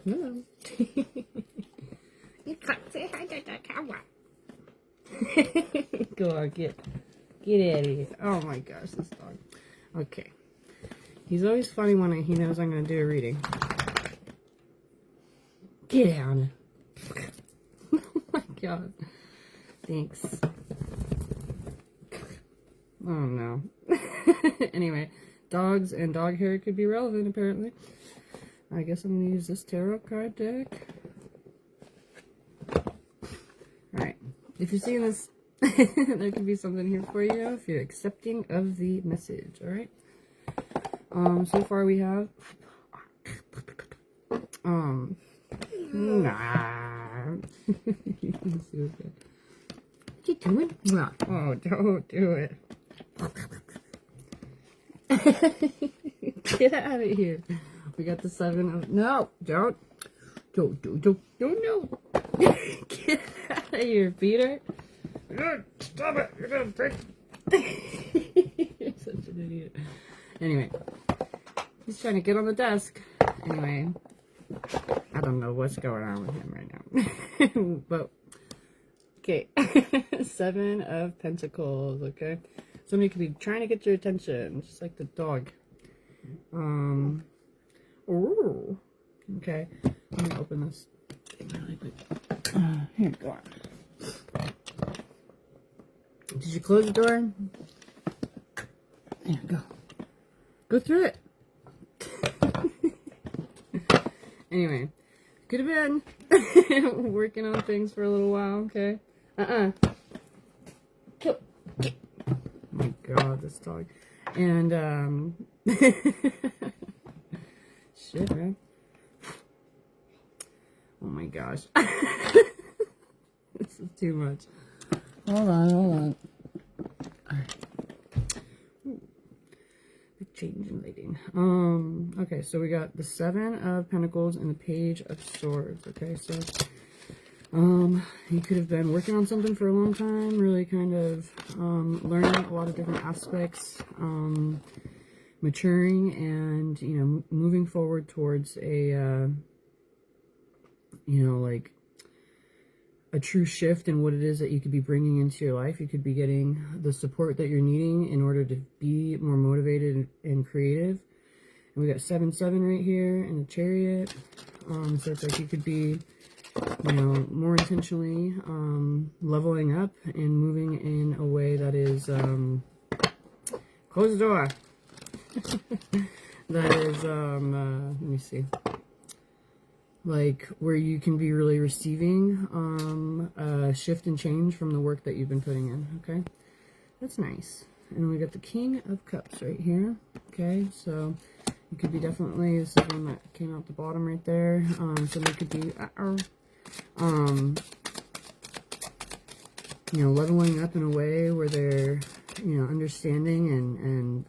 Hello. You can't say hi to the camera. Go on, get out of here. Oh my gosh, this dog. Okay. He's always funny when he knows I'm going to do a reading. Get down. Oh my god. Thanks. Oh no. Anyway, dogs and dog hair could be relevant apparently. I guess I'm going to use this tarot card deck. Alright. If you're seeing this, there could be something here for you if you're accepting of the message. Alright. So far we have What you doing? Oh, don't do it. Get out of here. We got the 7 of... No, don't. Don't, no. Get out of here, Peter. Stop it. You're going to break. You're such an idiot. Anyway. He's trying to get on the desk. Anyway. I don't know what's going on with him right now. But... Okay, 7 of Pentacles, okay? Somebody could be trying to get your attention, just like the dog. Ooh, okay. Let me open this thing really quick. Here, go on. Did you close the door? There, go. Go through it. Anyway, could have been working on things for a little while, okay? Oh my god, this dog. And, shit, man. Oh my gosh. This is too much. Hold on. Alright. Big change in lighting. Okay, so we got the 7 of Pentacles and the Page of Swords, okay? So, you could have been working on something for a long time, really kind of learning a lot of different aspects, maturing and, you know, moving forward towards a, you know, like a true shift in what it is that you could be bringing into your life. You could be getting the support that you're needing in order to be more motivated and creative. And we got 7-7 right here in the Chariot. So it's like you could be, you know, more intentionally leveling up and moving in a way that is close the door. That is let me see, like where you can be really receiving a shift and change from the work that you've been putting in. Okay, that's nice. And we got the King of Cups right here. Okay, so you could be definitely, this is one that came out the bottom right there. Somebody could be you know, leveling up in a way where they're, you know, understanding and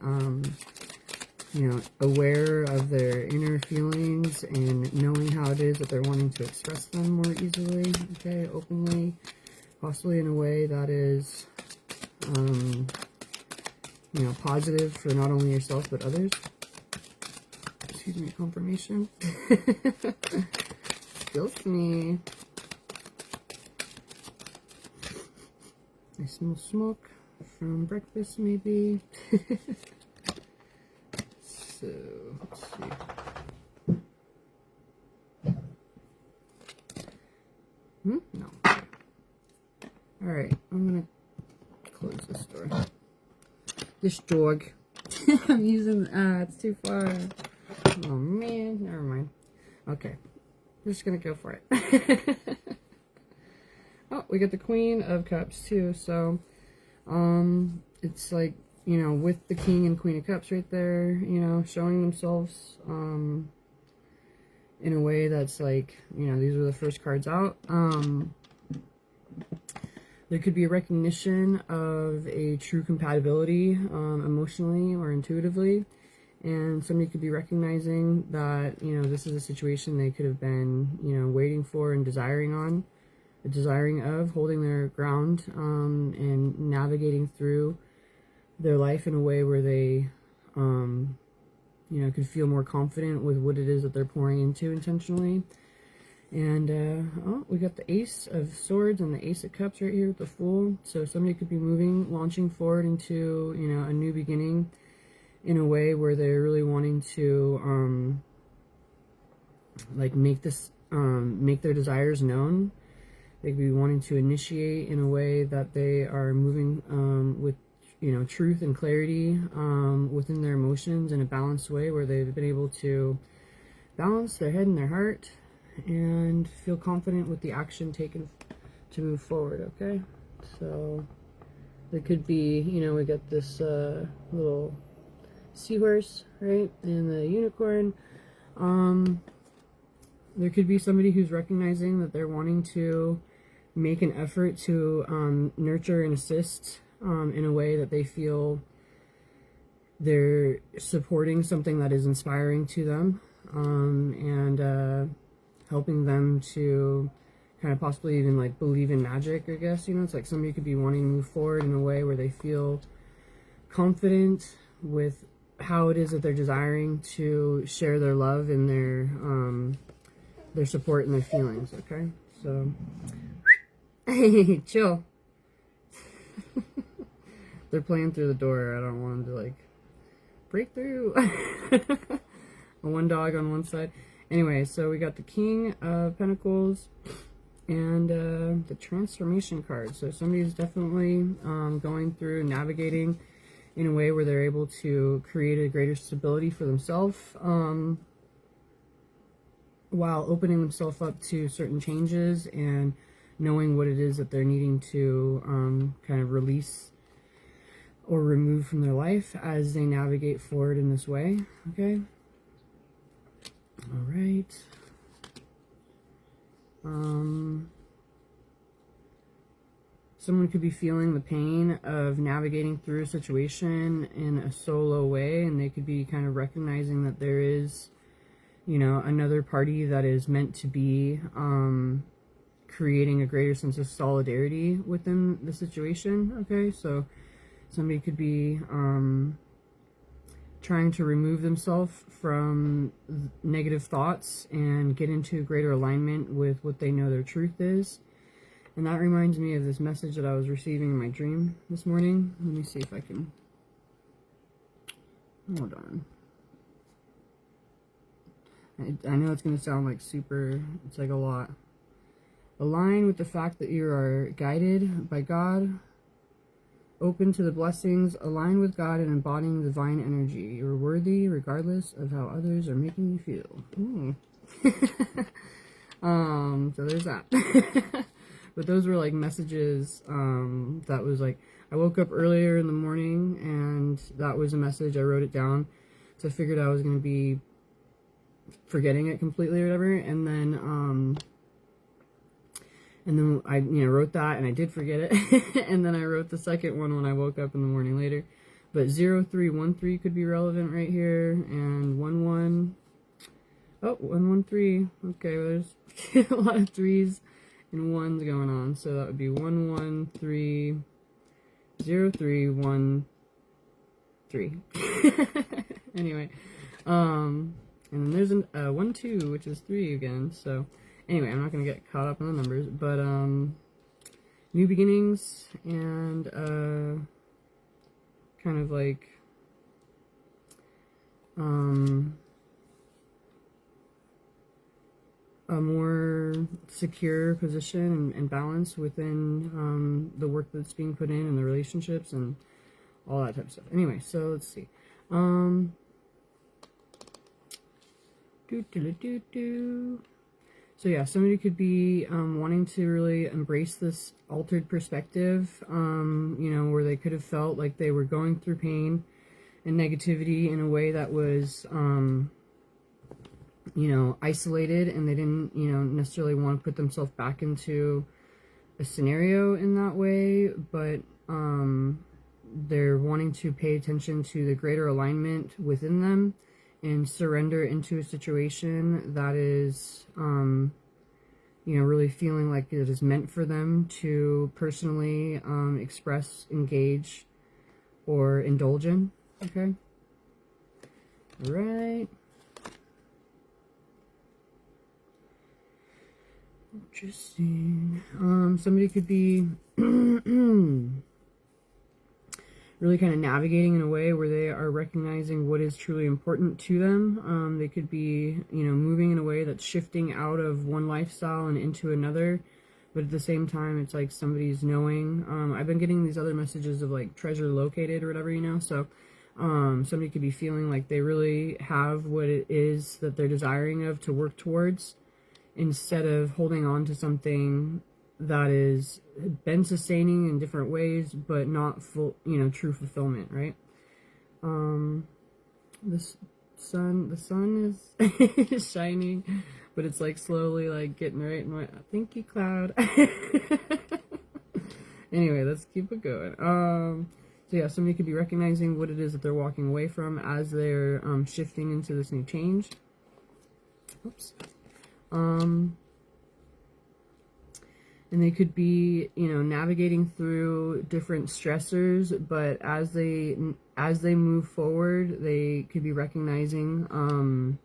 you know, aware of their inner feelings and knowing how it is that they're wanting to express them more easily, okay, openly, possibly in a way that is, you know, positive for not only yourself but others. Excuse me, confirmation. Excuse me. I smell smoke from breakfast, maybe. So, let's see. No. Alright, I'm gonna close this door. This dog. I'm using, it's too far. Oh man, never mind. Okay, I'm just gonna go for it. Oh, we got the Queen of Cups too, so, it's like, you know, with the King and Queen of Cups right there, you know, showing themselves, in a way that's like, you know, these are the first cards out. There could be a recognition of a true compatibility, emotionally or intuitively, and somebody could be recognizing that, you know, this is a situation they could have been, you know, waiting for and desiring of, holding their ground, and navigating through their life in a way where they, you you know, could feel more confident with what it is that they're pouring into intentionally. And, oh, we got the Ace of Swords and the Ace of Cups right here with the Fool. So somebody could be launching forward into, you know, a new beginning in a way where they're really wanting to, like, make their desires known. They could be wanting to initiate in a way that they are moving, with, you know, truth and clarity, within their emotions in a balanced way where they've been able to balance their head and their heart and feel confident with the action taken to move forward. Okay, so there could be, you know, we got this little seahorse, right, and the unicorn. There could be somebody who's recognizing that they're wanting to make an effort to nurture and assist in a way that they feel they're supporting something that is inspiring to them, and helping them to kind of possibly even like believe in magic, I guess. You know, it's like somebody could be wanting to move forward in a way where they feel confident with how it is that they're desiring to share their love and their support and their feelings. Okay, so chill. They're playing through the door. I don't want them to like break through. One dog on one side. Anyway, so we got the King of Pentacles and the Transformation card. So somebody's definitely going through, navigating in a way where they're able to create a greater stability for themselves, while opening themselves up to certain changes and knowing what it is that they're needing to kind of release or remove from their life as they navigate forward in this way. Okay. All right. Someone could be feeling the pain of navigating through a situation in a solo way, and they could be kind of recognizing that there is, you know, another party that is meant to be creating a greater sense of solidarity within the situation. Okay, so somebody could be trying to remove themselves from negative thoughts and get into greater alignment with what they know their truth is. And that reminds me of this message that I was receiving in my dream this morning. Let me see if I can... Hold on. I know it's going to sound like super... It's like a lot. Align with the fact that you are guided by God. Open to the blessings, align with God, and embodying divine energy. You're worthy regardless of how others are making you feel. So there's that. But those were like messages that was like, I woke up earlier in the morning and that was a message. I wrote it down. So I figured I was going to be forgetting it completely or whatever. And then I, you know, wrote that and I did forget it. And then I wrote the second one when I woke up in the morning later. But 0313 could be relevant right here. And 11. Oh, 113. Okay, well, there's a lot of threes and ones going on. So that would be 1130313. Anyway. And then there's a 12, which is 3 again. So anyway, I'm not going to get caught up in the numbers, but new beginnings and kind of like a more secure position and balance within the work that's being put in and the relationships and all that type of stuff. Anyway, so let's see. So yeah, somebody could be wanting to really embrace this altered perspective, you know, where they could have felt like they were going through pain and negativity in a way that was, you know, isolated, and they didn't, you know, necessarily want to put themselves back into a scenario in that way, but they're wanting to pay attention to the greater alignment within them and surrender into a situation that is, you know, really feeling like it is meant for them to personally express, engage, or indulge in. Okay? Right. Interesting. Somebody could be really kind of navigating in a way where they are recognizing what is truly important to them. They could be, you know, moving in a way that's shifting out of one lifestyle and into another. But at the same time, it's like somebody's knowing. I've been getting these other messages of like treasure located or whatever, you know. So somebody could be feeling like they really have what it is that they're desiring of to work towards, instead of holding on to something that is been sustaining in different ways, but not full, you know, true fulfillment, right? The sun is shining, but it's like slowly like getting right in my, thank you, cloud. Anyway, let's keep it going. So yeah, somebody could be recognizing what it is that they're walking away from as they're shifting into this new change. Oops. And they could be, you know, navigating through different stressors, but as they move forward, they could be recognizing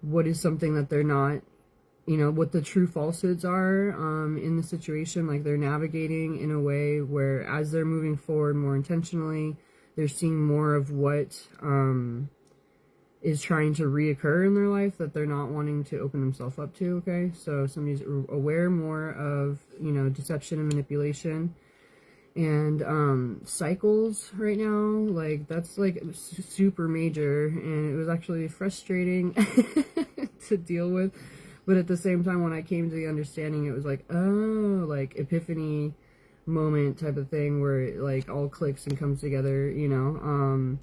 what is something that they're not, you know, what the true falsehoods are in the situation. Like they're navigating in a way where as they're moving forward more intentionally, they're seeing more of what is trying to reoccur in their life that they're not wanting to open themselves up to, okay? So somebody's aware more of, you know, deception and manipulation. And cycles right now, like, that's, like, super major, and it was actually frustrating to deal with. But at the same time, when I came to the understanding, it was like, oh, like, epiphany moment type of thing where it, like, all clicks and comes together, you know?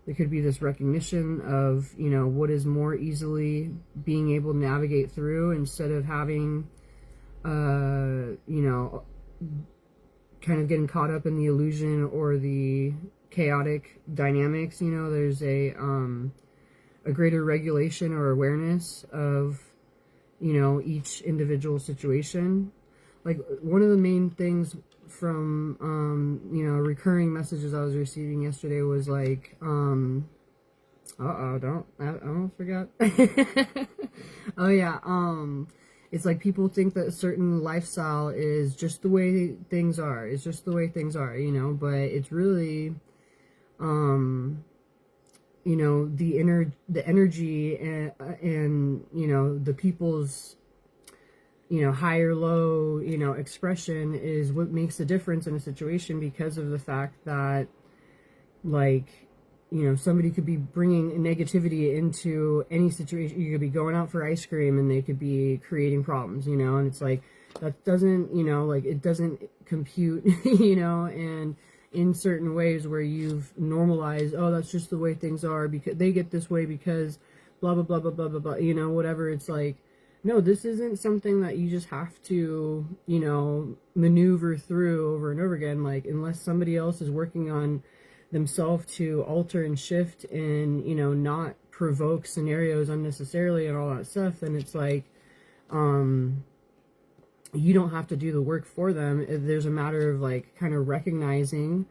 There could be this recognition of, you know, what is more easily being able to navigate through instead of having, you know, kind of getting caught up in the illusion or the chaotic dynamics. You know, there's a greater regulation or awareness of, you know, each individual situation. Like, one of the main things from, you know, recurring messages I was receiving yesterday was like, don't forget. Oh yeah, it's like people think that a certain lifestyle is just the way things are. It's just the way things are, you know, but it's really, you know, the energy and, you know, the people's, you know, high or low, you know, expression is what makes the difference in a situation, because of the fact that, like, you know, somebody could be bringing negativity into any situation. You could be going out for ice cream and they could be creating problems, you know, and it's like, that doesn't, you know, like, it doesn't compute, you know, and in certain ways where you've normalized, oh, that's just the way things are because they get this way because blah, blah, blah, blah, blah, blah, blah, you know, whatever. It's like, no, this isn't something that you just have to, you know, maneuver through over and over again. Like, unless somebody else is working on themselves to alter and shift and, you know, not provoke scenarios unnecessarily and all that stuff, then it's like, you don't have to do the work for them. There's a matter of, like, kind of recognizing,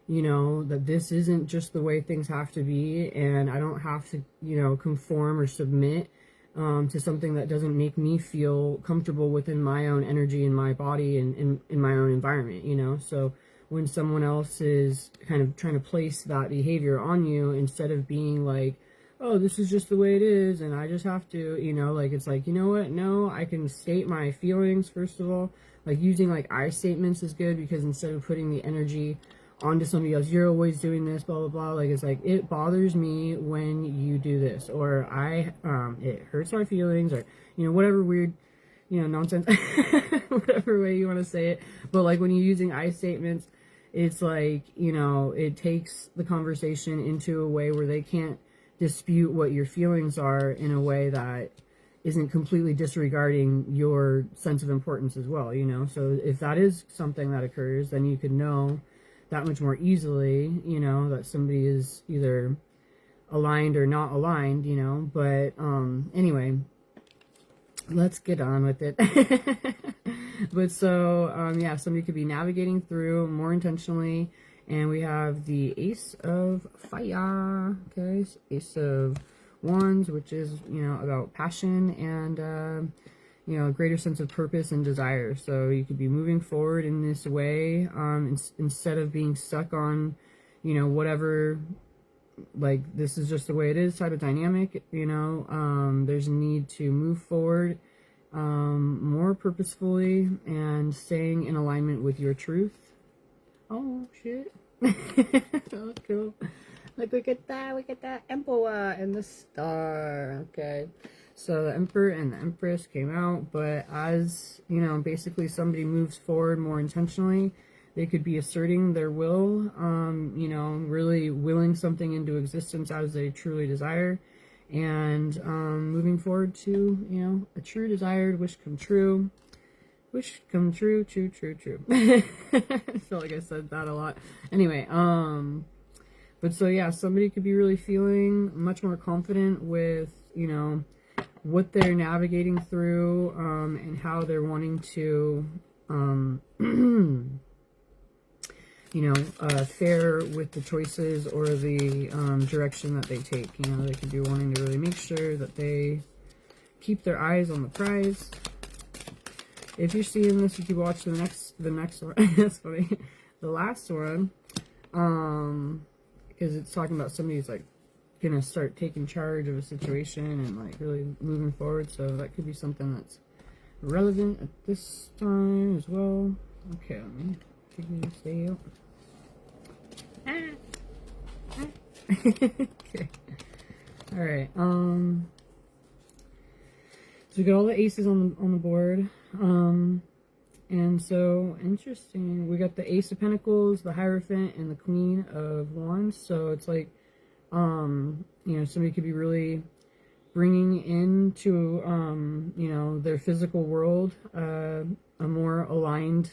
you know, that this isn't just the way things have to be, and I don't have to, you know, conform or submit to something that doesn't make me feel comfortable within my own energy and my body and in my own environment, you know? So when someone else is kind of trying to place that behavior on you, instead of being like, oh, this is just the way it is and I just have to, you know, like, it's like, you know what? No, I can state my feelings, first of all. Like, using, like, I statements is good, because instead of putting the energy onto somebody else, you're always doing this, blah, blah, blah. Like, it's like, it bothers me when you do this, or it hurts my feelings, or, you know, whatever weird, you know, nonsense, whatever way you want to say it. But, like, when you're using I statements, it's like, you know, it takes the conversation into a way where they can't dispute what your feelings are in a way that isn't completely disregarding your sense of importance as well, you know? So if that is something that occurs, then you could know that much more easily, you know, that somebody is either aligned or not aligned, you know. But anyway, let's get on with it. But so yeah, somebody could be navigating through more intentionally And we have the Ace of Fire, okay, so Ace of Wands, which is, you know, about passion and, you know, a greater sense of purpose and desire. So you could be moving forward in this way, instead of being stuck on, you know, whatever, like, this is just the way it is type of dynamic, you know. There's a need to move forward more purposefully and staying in alignment with your truth. Oh, shit. Oh, cool. Like, look at that Emperor and the star. Okay. So the Emperor and the Empress came out, but as, you know, basically somebody moves forward more intentionally, they could be asserting their will, you know, really willing something into existence as they truly desire, and moving forward to, you know, a true desired wish come true. Wish come true, true. I feel like I said that a lot. Anyway, but so yeah, somebody could be really feeling much more confident with, you know, what they're navigating through, and how they're wanting to, you know, fare with the choices or the direction that they take. You know, they could be wanting to really make sure that they keep their eyes on the prize. If you're seeing this, you can watch the next one. That's funny. The last one, because it's talking about somebody who's like gonna start taking charge of a situation and like really moving forward. So that could be something that's relevant at this time as well. Okay, let me figure this out. Okay. All right. So we got all the aces on the board. And so interesting. We got the Ace of Pentacles, the Hierophant, and the Queen of Wands. So it's like, you know, somebody could be really bringing into, you know, their physical world, a more aligned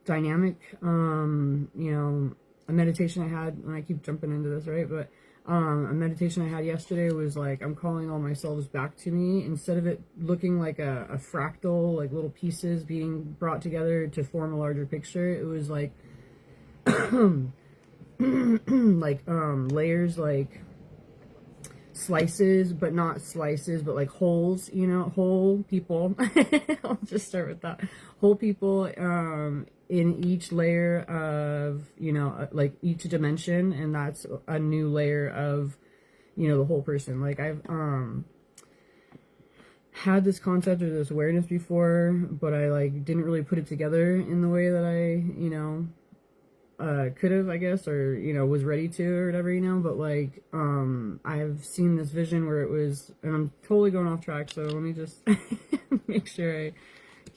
dynamic. You know, a meditation I had, and I keep jumping into this, right? But a meditation I had yesterday was like, I'm calling all my selves back to me. Instead of it looking like a fractal, like little pieces being brought together to form a larger picture, it was like like layers, like slices, but not slices, but like holes, you know, whole people. I'll just start with that. Whole people in each layer of, you know, like each dimension, and that's a new layer of, you know, the whole person. Like I've had this concept or this awareness before, but I like didn't really put it together in the way that I, you know, could have, I guess, or, you know, was ready to or whatever, you know. But like I've seen this vision where it was, and I'm totally going off track, so let me just make sure I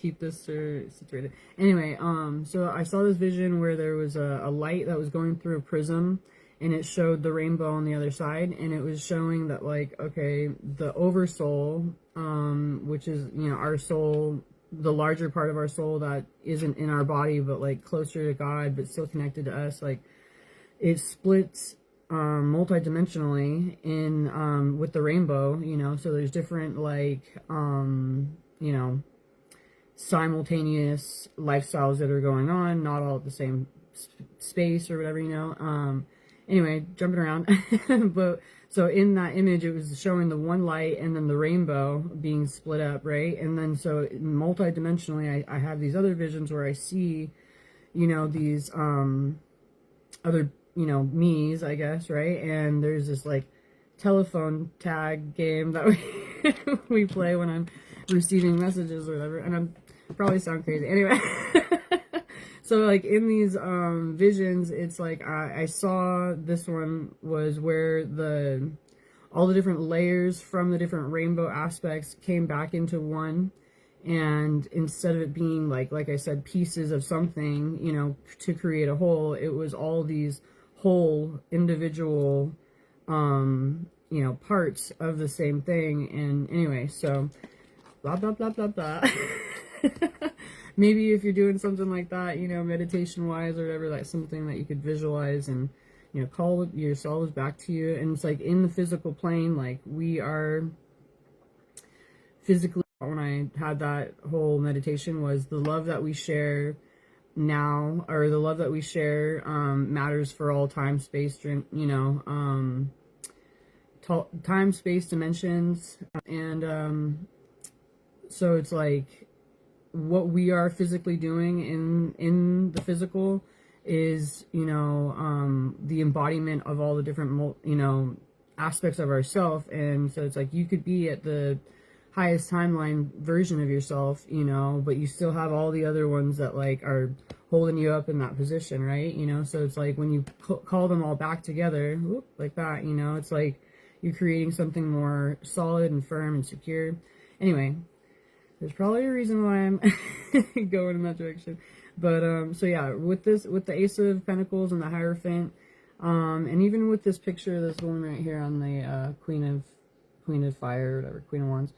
keep this situated. Anyway, so I saw this vision where there was a light that was going through a prism, and it showed the rainbow on the other side, and it was showing that, like, okay, the oversoul, which is, you know, our soul, the larger part of our soul that isn't in our body but like closer to God but still connected to us, like it splits multidimensionally in with the rainbow, you know. So there's different, like, you know, simultaneous lifestyles that are going on, not all at the same space or whatever, you know. Anyway, jumping around. But so in that image, it was showing the one light and then the rainbow being split up, right? And then so multidimensionally, I have these other visions where I see, you know, these other, you know, me's, I guess, right? And there's this like telephone tag game that we play when I'm receiving messages or whatever, and I'm probably sound crazy. Anyway, so like in these visions, it's like I saw this one was where all the different layers from the different rainbow aspects came back into one, and instead of it being like I said, pieces of something, you know, to create a whole, it was all these whole individual you know, parts of the same thing. And anyway, so blah blah blah blah blah. Maybe if you're doing something like that, you know, meditation wise or whatever, that's something that you could visualize and, you know, call your souls back to you. And it's like in the physical plane, like we are physically, when I had that whole meditation, was the love that we share now, or the love that we share, matters for all time, space, you know, time, space, dimensions, and so it's like what we are physically doing in the physical is, you know, the embodiment of all the different, you know, aspects of ourself. And so it's like you could be at the highest timeline version of yourself, you know, but you still have all the other ones that like are holding you up in that position, right? You know, so it's like when you call them all back together, whoop, like that, you know, it's like you're creating something more solid and firm and secure. Anyway, there's probably a reason why I'm going in that direction. But so yeah, with the Ace of Pentacles and the Hierophant, and even with this picture, this one right here on the Queen of Fire, or whatever, Queen of Wands,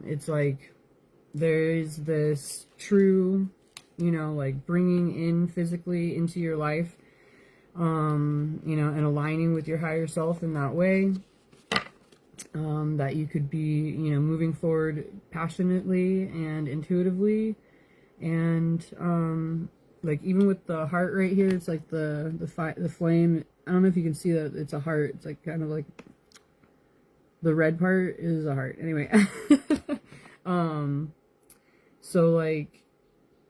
it's like there's this true, you know, like bringing in physically into your life, you know, and aligning with your higher self in that way. That you could be, you know, moving forward passionately and intuitively, and like even with the heart right here, it's like the flame. I don't know if you can see that it's a heart. It's like kind of like the red part is a heart. Anyway, so like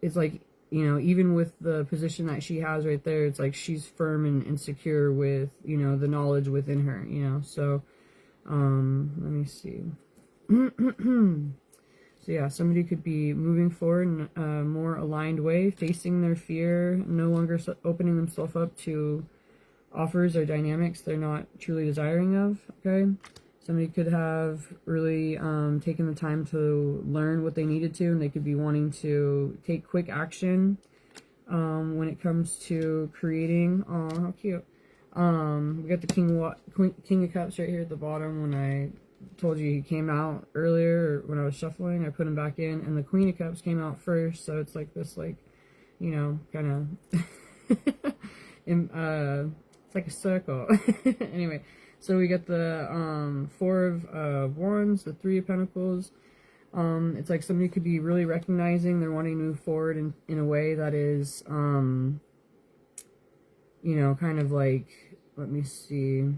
it's like, you know, even with the position that she has right there, it's like she's firm and secure with, you know, the knowledge within her, you know. So let me see. So yeah, somebody could be moving forward in a more aligned way, facing their fear, no longer opening themselves up to offers or dynamics they're not truly desiring of, okay? Somebody could have really taken the time to learn what they needed to, and they could be wanting to take quick action when it comes to creating. Oh, how cute. We got the King of Cups right here at the bottom. When I told you he came out earlier, when I was shuffling, I put him back in, and the Queen of Cups came out first, so it's like this, like, you know, kind of it's like a circle. Anyway, so we got the Four of Wands, the Three of Pentacles. It's like somebody could be really recognizing they're wanting to move forward in a way that is you know, kind of like, let me see,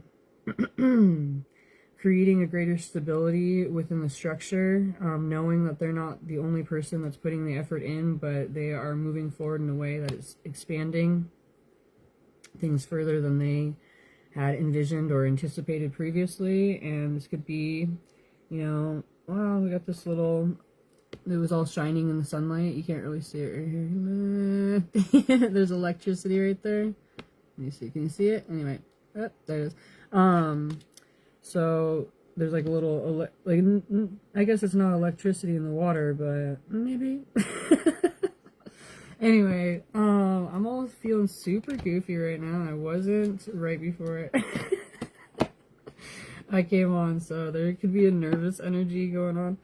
creating a greater stability within the structure, knowing that they're not the only person that's putting the effort in, but they are moving forward in a way that is expanding things further than they had envisioned or anticipated previously. And this could be, you know, wow, we got this little, it was all shining in the sunlight. You can't really see it right here. There's electricity right there. Let me see. Can you see it? Anyway, oh, there it is. So there's like a little, like, I guess it's not electricity in the water, but maybe. Anyway, I'm all feeling super goofy right now. I wasn't right before I came on, so there could be a nervous energy going on.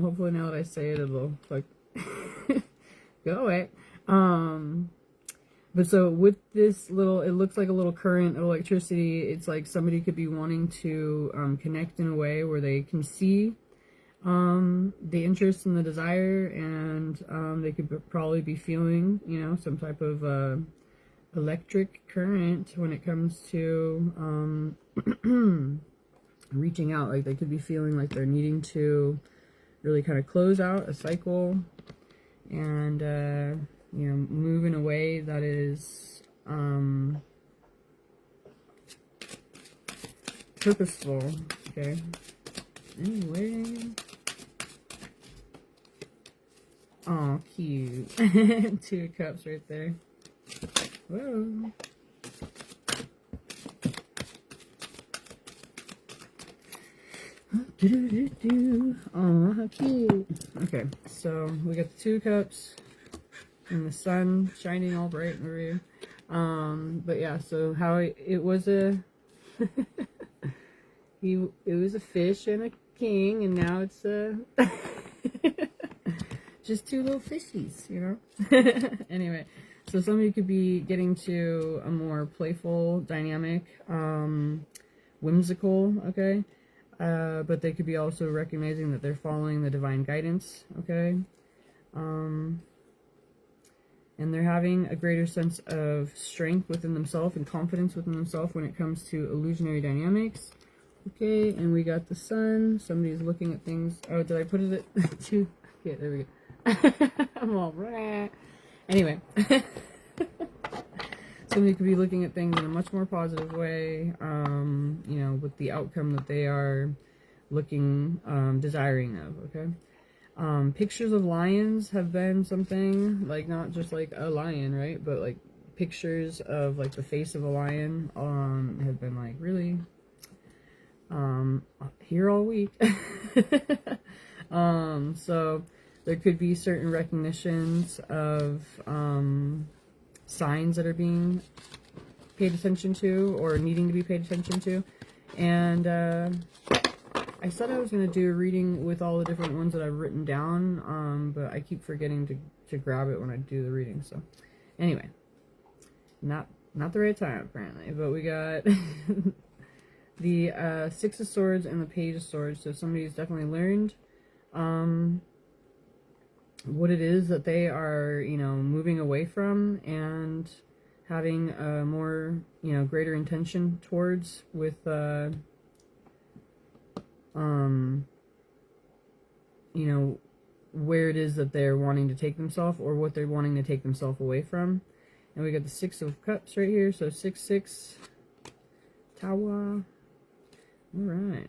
Hopefully now that I say it, it'll like go away. But so with this little, it looks like a little current of electricity. It's like somebody could be wanting to connect in a way where they can see the interest and the desire, and they could probably be feeling, you know, some type of electric current when it comes to reaching out. Like they could be feeling like they're needing to really kind of close out a cycle and you know, move in a way that is purposeful. Okay. Anyway. Oh, cute. Two of Cups right there. Whoa. Oh, how cute. Okay, so we got the Two of Cups and the sun shining all bright in the rear. But yeah, so how it was a it was a fish and a king, and now it's just two little fishies, you know. Anyway, so somebody could be getting to a more playful dynamic, whimsical, okay, but they could be also recognizing that they're following the divine guidance, okay. And they're having a greater sense of strength within themselves and confidence within themselves when it comes to illusionary dynamics. Okay, and we got the sun. Somebody's looking at things. Oh, did I put it at 2? Okay, there we go. I'm all right. Anyway. Somebody could be looking at things in a much more positive way, you know, with the outcome that they are looking, desiring of, okay? Pictures of lions have been something, like, not just, like, a lion, right? But, like, pictures of, like, the face of a lion, have been, like, really, here all week. So, there could be certain recognitions of, signs that are being paid attention to or needing to be paid attention to. And I said I was going to do a reading with all the different ones that I've written down, but I keep forgetting to grab it when I do the reading. So anyway, not the right time apparently, but we got the Six of Swords and the Page of Swords. So somebody's definitely learned what it is that they are, you know, moving away from and having a more, you know, greater intention towards with, you know, where it is that they're wanting to take themselves or what they're wanting to take themselves away from. And we got the Six of Cups right here. So 6-6 Tawa. All right.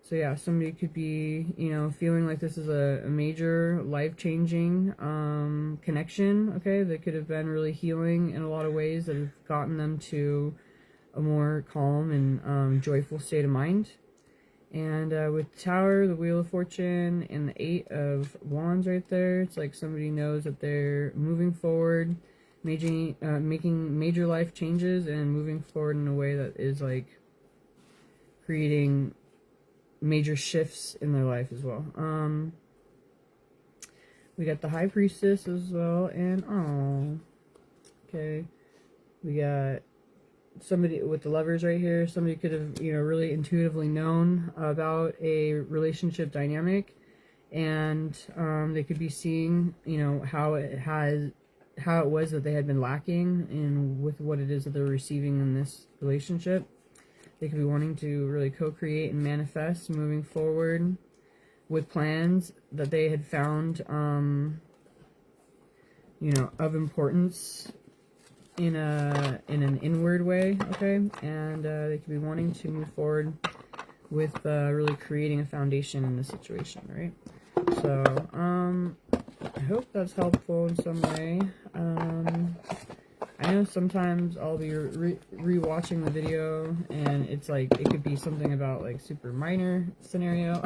So yeah, somebody could be, you know, feeling like this is a major life-changing connection, okay, that could have been really healing in a lot of ways that have gotten them to a more calm and joyful state of mind. And with the Tower, the Wheel of Fortune, and the 8 of Wands right there, it's like somebody knows that they're moving forward, making major life changes and moving forward in a way that is like creating major shifts in their life as well. We got the High Priestess as well, and okay, we got somebody with the Lovers right here. Somebody could have, you know, really intuitively known about a relationship dynamic, and they could be seeing, you know, how it was that they had been lacking in with what it is that they're receiving in this relationship. They could be wanting to really co-create and manifest moving forward with plans that they had found, you know, of importance in an inward way, okay? And they could be wanting to move forward with really creating a foundation in the situation, right? So, I hope that's helpful in some way. I know sometimes I'll be re-watching the video and it's like, it could be something about like super minor scenario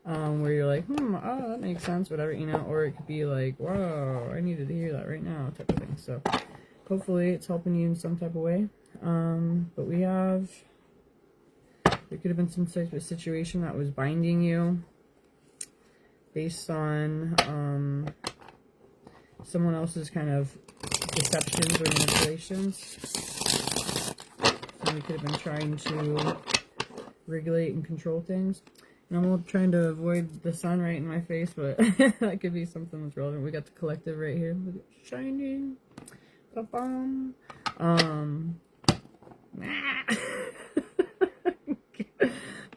where you're like, oh, that makes sense, whatever, you know, or it could be like, whoa, I needed to hear that right now, type of thing. So hopefully it's helping you in some type of way. But we have, there could have been some type of situation that was binding you based on someone else's kind of deceptions or manipulations. Somebody could have been trying to regulate and control things. And I'm trying to avoid the sun right in my face, but that could be something that's relevant. We got the Collective right here. Look at shining. Ba-bum.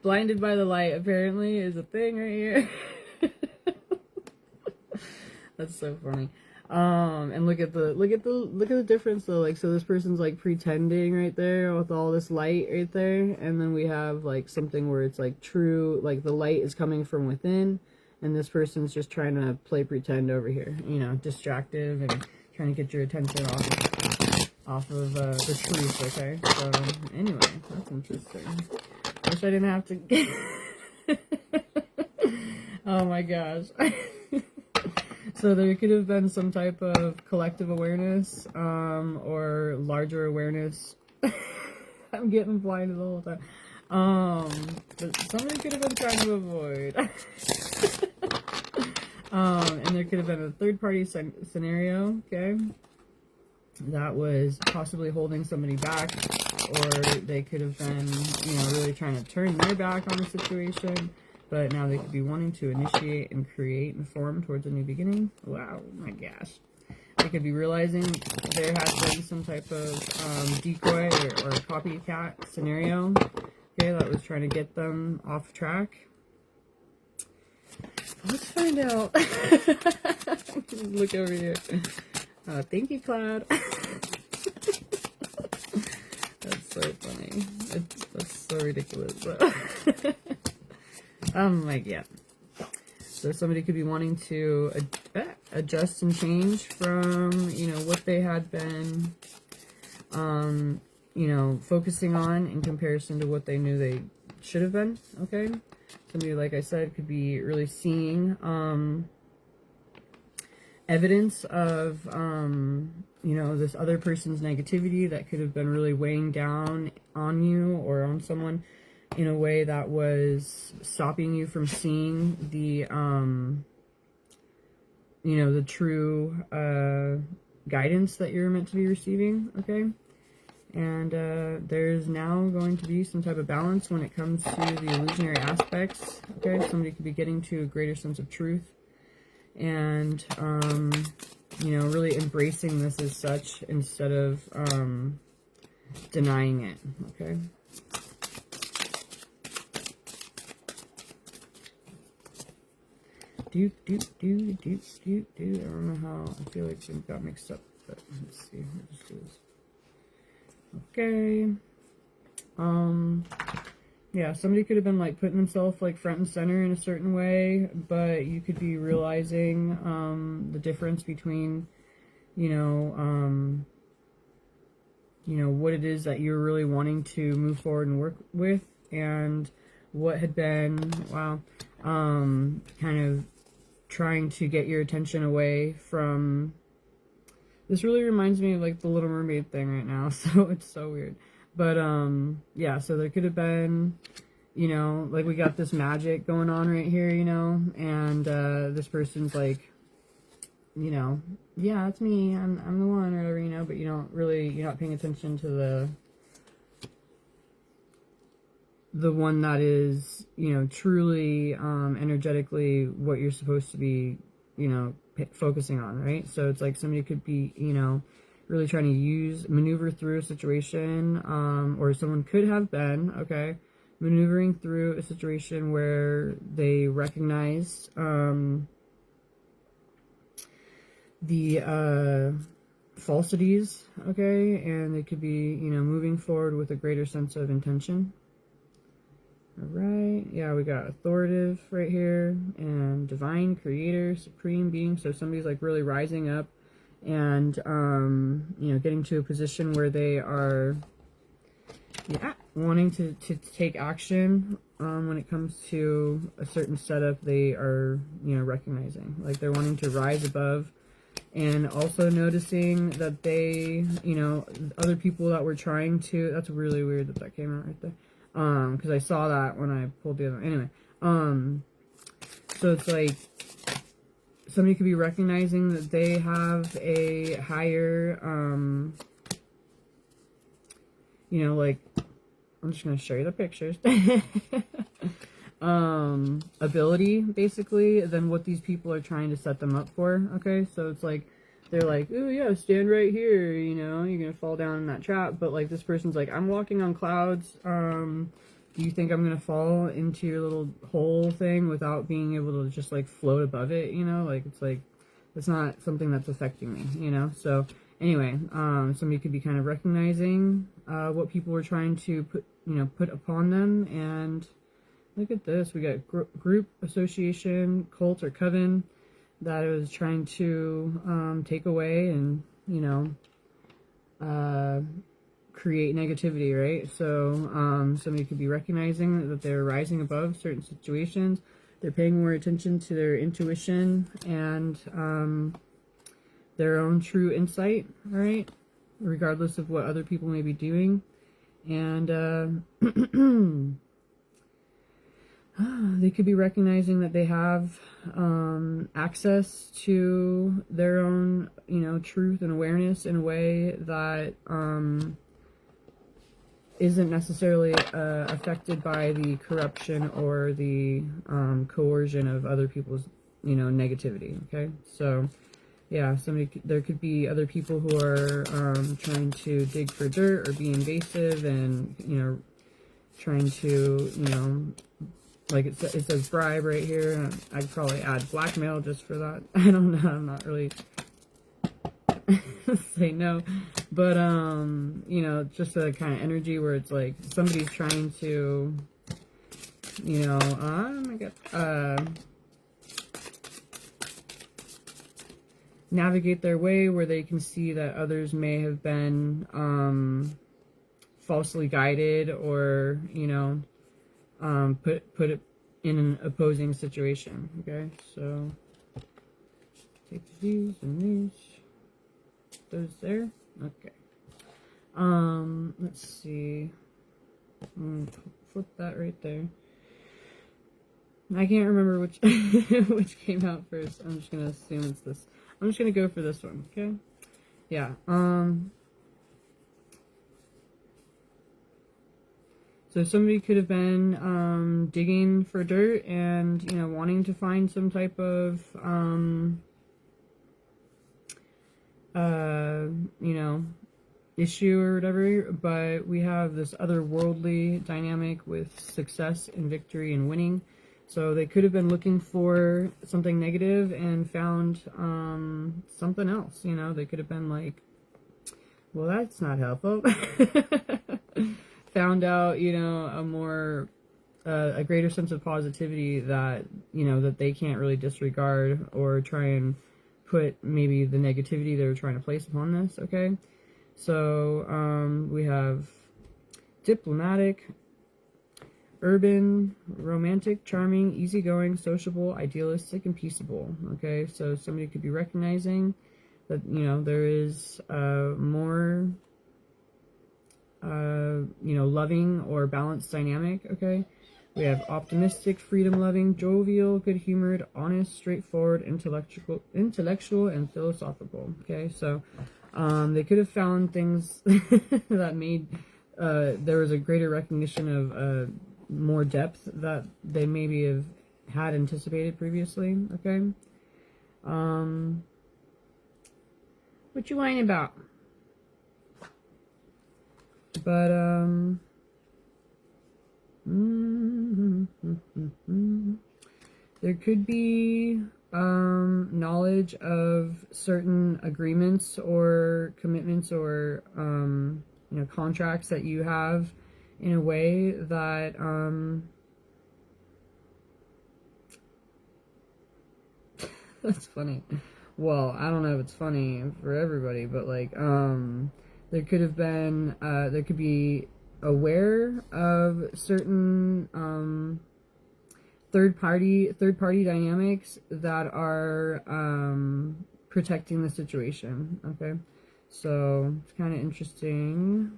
Blinded by the light apparently is a thing right here. That's so funny. And look at the difference though. Like, so this person's like pretending right there with all this light right there, and then we have like something where it's like true, like the light is coming from within, and this person's just trying to play pretend over here, you know, distractive and trying to get your attention off of the truth. Okay, so anyway, that's interesting. Wish I didn't have to. Oh my gosh. So there could have been some type of collective awareness, or larger awareness. I'm getting blinded the whole time. But somebody could have been trying to avoid. And there could have been a third-party scenario, okay, that was possibly holding somebody back, or they could have been, you know, really trying to turn their back on the situation. but now they could be wanting to initiate and create and form towards a new beginning. Wow, my gosh. They could be realizing there has been some type of decoy or copycat scenario, okay, that was trying to get them off track. Let's find out. Look over here. Thank you, Cloud. That's so funny. That's so ridiculous. But oh my god. So somebody could be wanting to adjust and change from, you know, what they had been, you know, focusing on in comparison to what they knew they should have been, okay? Somebody, like I said, could be really seeing evidence of, you know, this other person's negativity that could have been really weighing down on you or on someone in a way that was stopping you from seeing the, you know, the true guidance that you're meant to be receiving, okay? And there's now going to be some type of balance when it comes to the illusionary aspects, okay? Somebody could be getting to a greater sense of truth and, you know, really embracing this as such instead of denying it, okay? I don't know how, I feel like it got mixed up, but let's see, let's do this. Okay. Yeah, somebody could have been like putting themselves like front and center in a certain way, but you could be realizing the difference between, you know, what it is that you're really wanting to move forward and work with, and what had been, wow, kind of trying to get your attention away from. This really reminds me of like the Little Mermaid thing right now, so it's so weird. But yeah, so there could have been, you know, like we got this magic going on right here, you know, and this person's like, you know, yeah, it's me, I'm the one, or whatever, you know, but you don't really, you're not paying attention to the one that is, you know, truly energetically what you're supposed to be, you know, focusing on, right? So it's like somebody could be, you know, really trying to maneuver through a situation, or someone could have been, okay, maneuvering through a situation where they recognized the falsities, okay, and they could be, you know, moving forward with a greater sense of intention. All right, yeah, we got authoritative right here, and divine, creator, supreme being. So somebody's like really rising up and, you know, getting to a position where they are, yeah, wanting to take action when it comes to a certain setup they are, you know, recognizing. Like they're wanting to rise above, and also noticing that they, you know, other people that were trying to, that's really weird that that came out right there. Because I saw that when I pulled the other, anyway, so it's like, somebody could be recognizing that they have a higher, you know, like, I'm just going to show you the pictures, ability, basically, than what these people are trying to set them up for, okay? So it's like, they're like, oh yeah, stand right here, you know, you're gonna fall down in that trap, but like this person's like, I'm walking on clouds, do you think I'm gonna fall into your little hole thing without being able to just like float above it, you know, like it's like, it's not something that's affecting me, you know? So anyway, somebody could be kind of recognizing what people were trying to put upon them, and look at this, we got group, association, cult, or coven that it was trying to take away and, you know, create negativity, right? So somebody could be recognizing that they're rising above certain situations, they're paying more attention to their intuition and their own true insight, all right, regardless of what other people may be doing. And they could be recognizing that they have access to their own, you know, truth and awareness in a way that isn't necessarily affected by the corruption or the coercion of other people's, you know, negativity. Okay, so yeah, there could be other people who are trying to dig for dirt or be invasive, and you know, trying to, you know, like it says bribe right here. I'd probably add blackmail just for that. I don't know. I'm not really say no, but you know, just a kind of energy where it's like somebody's trying to, you know, oh my god, navigate their way where they can see that others may have been falsely guided, or you know, put it in an opposing situation. Okay, so take these and these. Those there. Okay. Let's see. I'm gonna flip that right there. I can't remember which which came out first. I'm just gonna assume it's this. I'm just gonna go for this one. Okay. Yeah. So somebody could have been digging for dirt and, you know, wanting to find some type of you know, issue or whatever, but we have this otherworldly dynamic with success and victory and winning. So they could have been looking for something negative and found something else, you know. They could have been like, well, that's not helpful. Found out, you know, a greater sense of positivity that, you know, that they can't really disregard or try and put maybe the negativity they were trying to place upon this. Okay, so we have diplomatic, urban, romantic, charming, easygoing, sociable, idealistic, and peaceable. Okay, so somebody could be recognizing that, you know, there is more you know, loving or balanced dynamic. Okay, we have optimistic, freedom-loving, jovial, good-humored, honest, straightforward, intellectual, and philosophical. Okay, so they could have found things that made there was a greater recognition of more depth that they maybe have had anticipated previously. Okay, what you whining about? But there could be knowledge of certain agreements or commitments or you know, contracts that you have in a way that that's funny. Well, I don't know if it's funny for everybody, but like there could have been there could be aware of certain third party dynamics that are protecting the situation. Okay, so it's kind of interesting.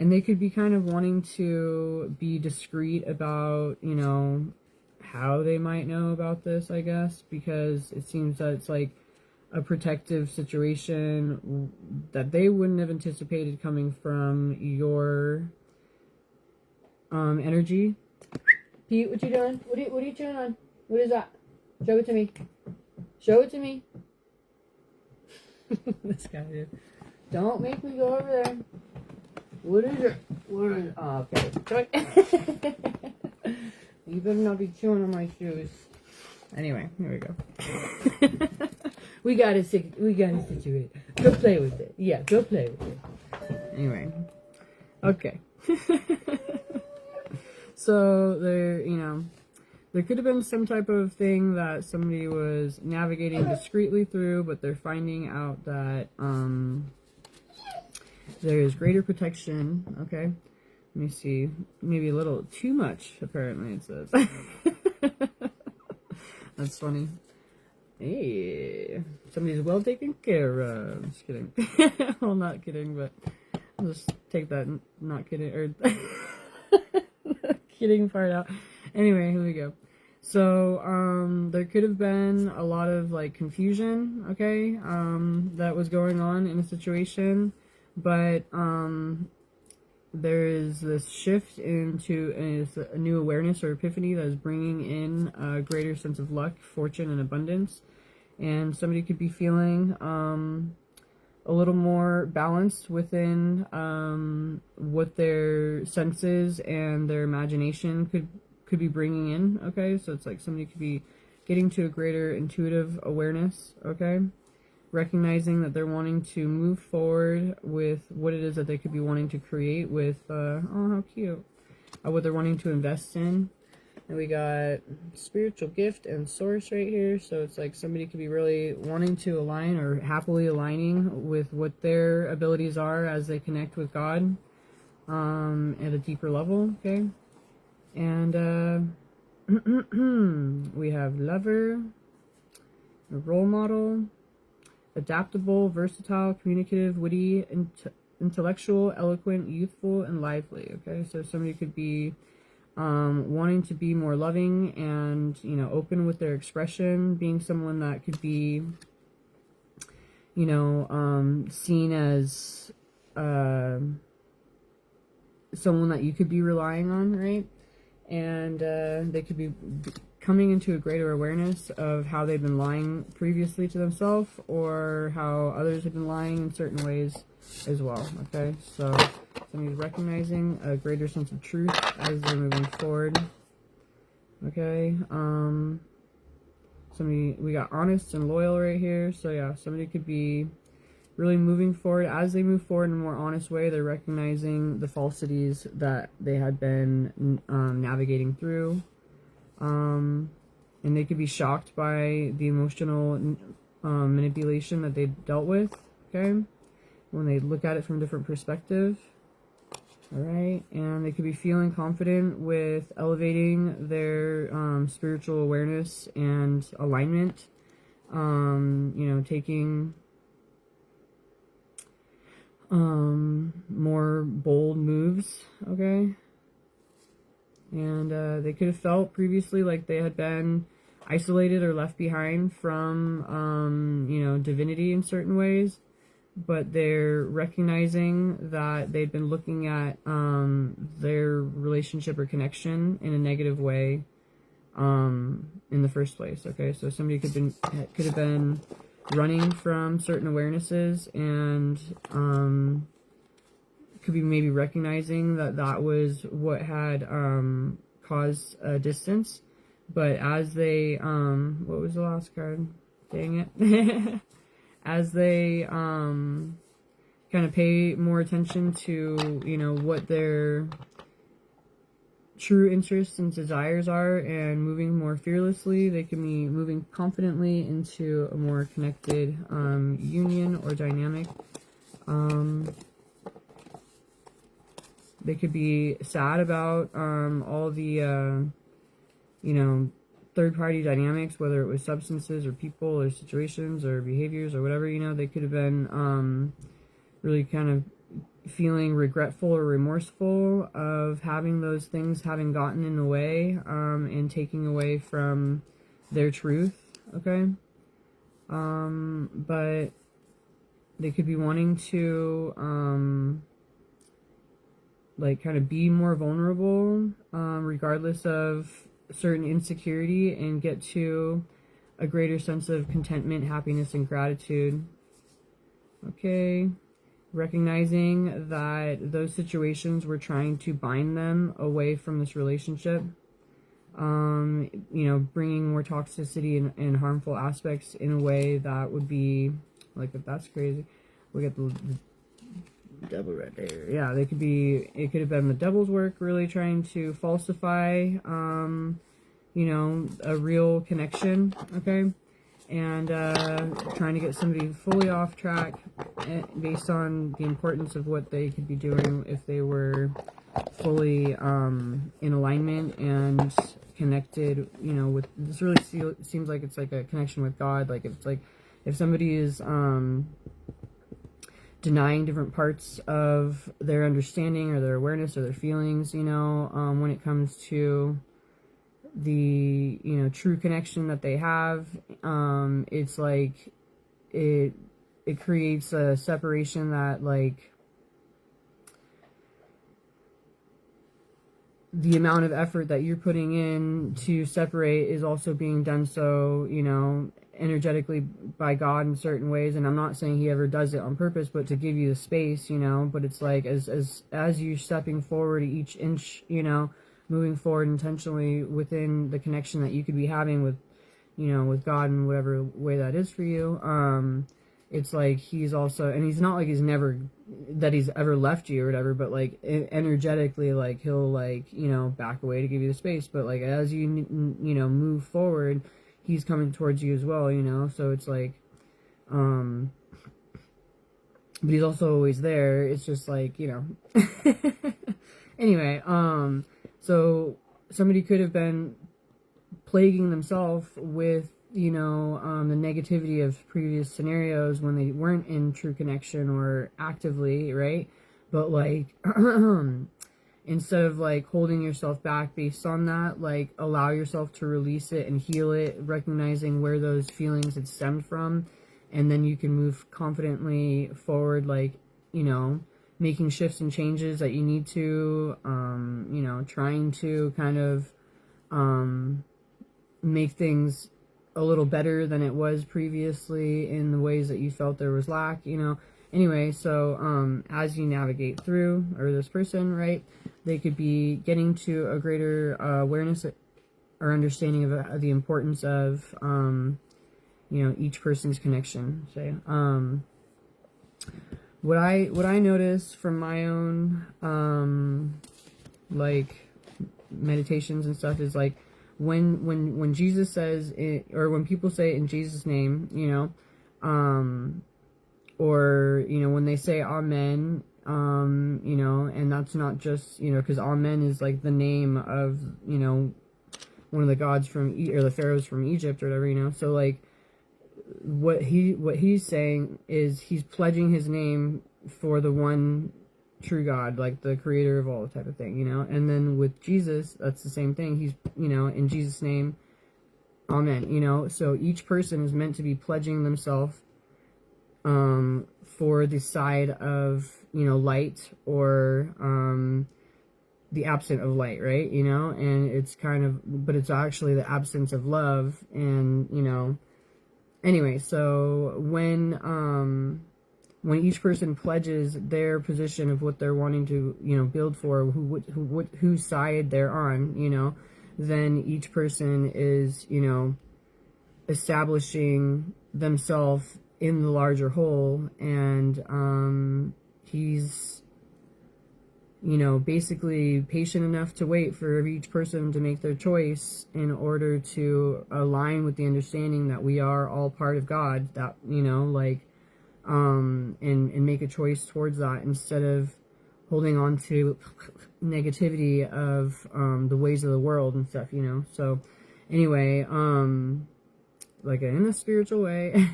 And they could be kind of wanting to be discreet about, you know, how they might know about this, I guess, because it seems that it's like a protective situation that they wouldn't have anticipated coming from your energy. Pete, what you doing? What are you chewing on? What is that? Show it to me. Show it to me. This guy, dude. Don't make me go over there. What is it? What is it? Oh, okay. You better not be chewing on my shoes. Anyway, here we go. we got it situated. Go play with it. Yeah, go play with it. Anyway. Okay. So there, you know, there could have been some type of thing that somebody was navigating discreetly through, but they're finding out that there is greater protection. Okay, let me see. Maybe a little too much, apparently, it says. That's funny. Hey, somebody's well taken care of. Just kidding. Well, not kidding, but I'll just take that not kidding, or kidding part out. Anyway, here we go. So, there could have been a lot of like confusion, okay, that was going on in a situation, but, there is this shift into a new awareness or epiphany that is bringing in a greater sense of luck, fortune, and abundance. And somebody could be feeling, a little more balanced within, what their senses and their imagination could be bringing in, okay? So it's like somebody could be getting to a greater intuitive awareness, okay? Recognizing that they're wanting to move forward with what it is that they could be wanting to create with, oh, how cute. What they're wanting to invest in. And we got spiritual gift and source right here. So it's like somebody could be really wanting to align or happily aligning with what their abilities are as they connect with God, at a deeper level, okay? And we have lover, a role model, adaptable, versatile, communicative, witty, intellectual, eloquent, youthful, and lively, okay? So somebody could be wanting to be more loving and, you know, open with their expression, being someone that could be, you know, seen as someone that you could be relying on, right? And they could be coming into a greater awareness of how they've been lying previously to themselves, or how others have been lying in certain ways as well, okay? So somebody's recognizing a greater sense of truth as they're moving forward, okay? We got honest and loyal right here. So yeah, somebody could be really moving forward. As they move forward in a more honest way, they're recognizing the falsities that they had been navigating through. And they could be shocked by the emotional manipulation that they dealt with, okay? When they look at it from a different perspective. Alright, and they could be feeling confident with elevating their spiritual awareness and alignment. You know, taking more bold moves, okay? And they could have felt previously like they had been isolated or left behind from, you know, divinity in certain ways. But they're recognizing that they've been looking at their relationship or connection in a negative way in the first place, okay? So somebody could have been running from certain awarenesses, and could be maybe recognizing that that was what had caused a distance. But as they what was the last card? Dang it. As they kind of pay more attention to, you know, what their true interests and desires are, and moving more fearlessly, they can be moving confidently into a more connected union or dynamic. They could be sad about all the you know, third-party dynamics, whether it was substances or people or situations or behaviors or whatever, you know. They could have been really kind of feeling regretful or remorseful of having those things having gotten in the way and taking away from their truth, okay? But they could be wanting to like kind of be more vulnerable regardless of certain insecurity, and get to a greater sense of contentment, happiness, and gratitude. Okay, recognizing that those situations were trying to bind them away from this relationship, you know, bringing more toxicity and harmful aspects in a way that would be like, that's crazy. We got the devil right there. Yeah, it could have been the devil's work, really trying to falsify, you know, a real connection, okay? And trying to get somebody fully off track based on the importance of what they could be doing if they were fully in alignment and connected, you know, with this. Really seems like it's like a connection with God. Like, it's like if somebody is denying different parts of their understanding or their awareness or their feelings, you know, when it comes to the, you know, true connection that they have. It's like it creates a separation that, like, the amount of effort that you're putting in to separate is also being done so, you know, energetically by God in certain ways. And I'm not saying he ever does it on purpose, but to give you the space, you know. But it's like as you're stepping forward each inch, you know, moving forward intentionally within the connection that you could be having with, you know, with God in whatever way that is for you. It's like he's also, and he's not like he's ever left you or whatever, but like energetically, like he'll, like, you know, back away to give you the space. But like as you know, move forward, he's coming towards you as well, you know. So it's like, but he's also always there. It's just like, you know. Anyway, so somebody could have been plaguing themselves with, you know, the negativity of previous scenarios when they weren't in true connection or actively, right? But like, instead of like holding yourself back based on that, like allow yourself to release it and heal it, recognizing where those feelings had stemmed from, and then you can move confidently forward, like, you know, making shifts and changes that you need to, you know, trying to kind of make things a little better than it was previously in the ways that you felt there was lack, you know. Anyway, so as you navigate through, or this person, right, they could be getting to a greater awareness or understanding of the importance of, you know, each person's connection. Say, what I notice from my own like meditations and stuff is like, when Jesus says it, or when people say it in Jesus' name, you know, or, you know, when they say amen, you know, and that's not just, you know, because amen is like the name of, you know, one of the gods from, or the pharaohs from Egypt or whatever, you know. So like what he's saying is he's pledging his name for the one true God, like the creator of all type of thing, you know. And then with Jesus, that's the same thing. He's, you know, in Jesus' name, amen, you know. So each person is meant to be pledging themselves for the side of, you know, light, or the absence of light, right, you know. And it's kind of, but it's actually the absence of love. And, you know, anyway, so when each person pledges their position of what they're wanting to, you know, build for, whose side they're on, you know, then each person is, you know, establishing themselves in the larger whole. And he's, you know, basically patient enough to wait for each person to make their choice in order to align with the understanding that we are all part of God, that, you know, like, and make a choice towards that, instead of holding on to negativity of the ways of the world and stuff, you know. So anyway, like in a spiritual way,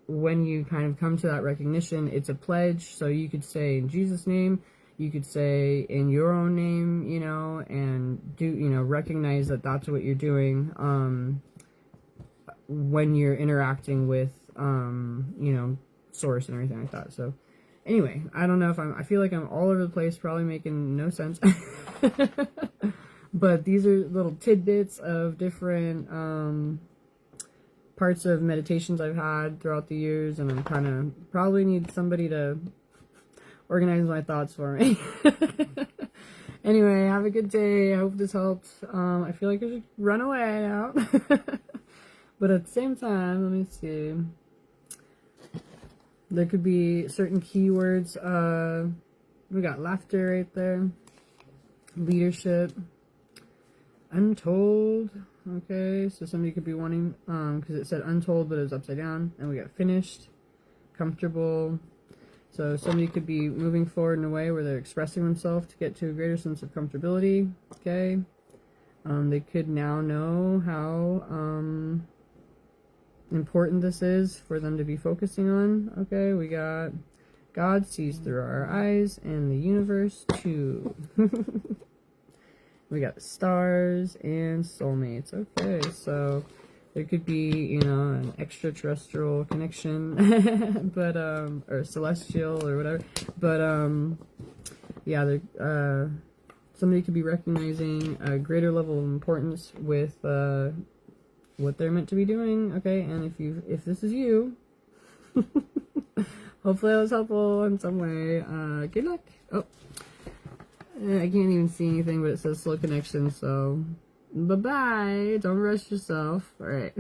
when you kind of come to that recognition, it's a pledge. So you could say in Jesus' name, you could say in your own name, you know, and do, you know, recognize that that's what you're doing when you're interacting with you know, source and everything like that. So anyway, I don't know if I feel like I'm all over the place, probably making no sense. But these are little tidbits of different parts of meditations I've had throughout the years, and I'm kind of probably need somebody to organize my thoughts for me. Anyway, have a good day. I hope this helped. I feel like I should run away now. But at the same time, let me see. There could be certain keywords. We got laughter right there. Leadership. Untold. Okay, so somebody could be wanting, because it said untold, but it was upside down. And we got finished. Comfortable. So somebody could be moving forward in a way where they're expressing themselves to get to a greater sense of comfortability. Okay. They could now know how, important this is for them to be focusing on. Okay, we got God sees through our eyes and the universe too. We got stars and soulmates. Okay, so there could be, you know, an extraterrestrial connection, but, or celestial or whatever. But, yeah, there, somebody could be recognizing a greater level of importance with, what they're meant to be doing. Okay, and if this is you, hopefully that was helpful in some way. Good luck. Oh, I can't even see anything, but it says slow connection, so bye-bye. Don't rush yourself. All right.